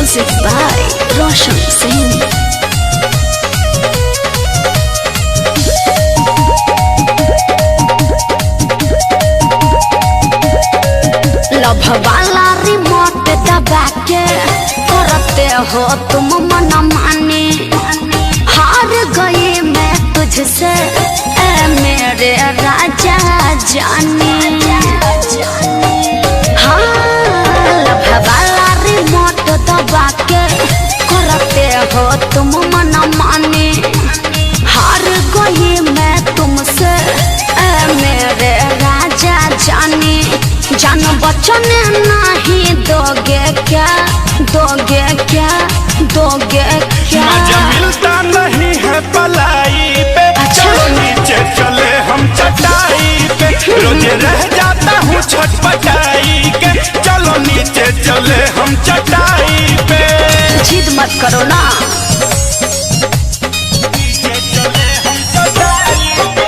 Music by Roshan Singh. Love वाला remote दबा के करते हो तुम मन माने, हार गई मैं तुझसे ऐ मेरे राजा जाने। हाँ, लव वाला रिमोट दबा के करते हो तुम मन माने, हार गई मैं तुमसे ऐ मेरे राजा जाने। जान बचन नहीं दोगे क्या, दोगे क्या, दोगे क्या? मजा मिलता नहीं है पलाई पे। अच्छा। चलो नीचे चले हम चटाई पे, रोज रह जाता हूँ छटपटाई के। चलो नीचे चले हम चटाई पे। जिद मत करो ना। नीचे चले हम चटाई पे।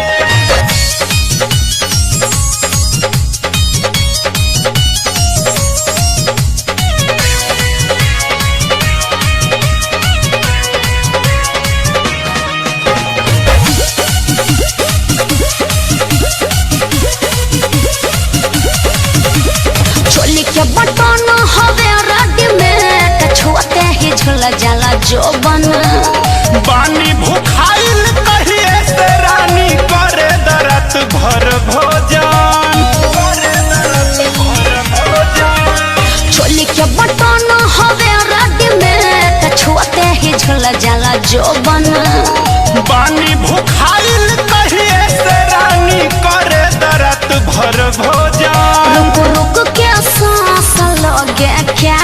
चोली के बटन हवे रेडीमेड, छुअते ही झुल जाला जोबन। बानी भूखाइल कहिए से रानी, करे दरत भर भोजन। चोली के बटन हवे रेडीमेड, छुअते ही झुल जाला जोबन। बानी भूखाइल कहिए से रानी, करे दरत भर भोजन। रुक रुक के सांस लोगे क्या,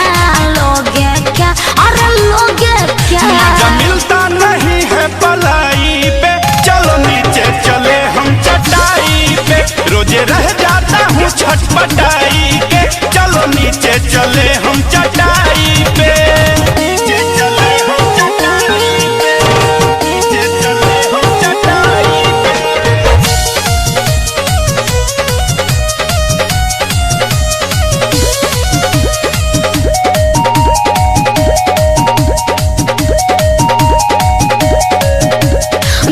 लोगे क्या, अरे लोगे क्या? मजा मिलता नहीं है पलाई पे। चलो नीचे चले हम चटाई पे, रोजे रह जाता हूँ छटपटाई के। चलो नीचे चले हम चटाई पे। नीचे चले हम चटाई पे। नीचे चले हम चटाई पे।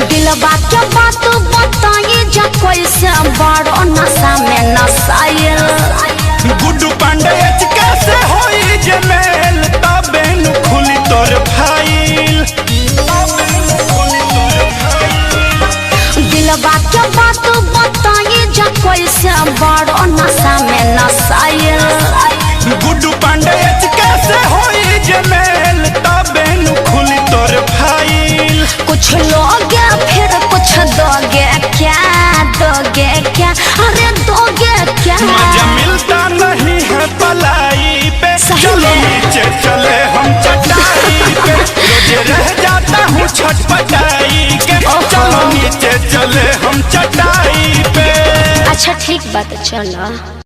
दिलवा के बात बताइए जा, कैसे बड़ो नशा में नशाइल। गुड्डू पांडे कैसे होई जे मेल, तबे नु खुली तोर फाइल। दिलवा के बात बताइए जा, कैसे बड़ो नशा में नशाइल। गुड्डू पांडे कैसे होई जे मेल, तबे नु खुली तोर फाइल। कुछ लोगे फिर कुछ दोगे क्या, दोगे क्या, अरे दोगे क्या? मजा मिलता नहीं है पलाई पे। सही चलो में। नीचे चले हम चटाई पे, रोजे रह जाता हूँ छटपटाई के। चलो नीचे चले हम चटाई पे। अच्छा ठीक बात, चलो।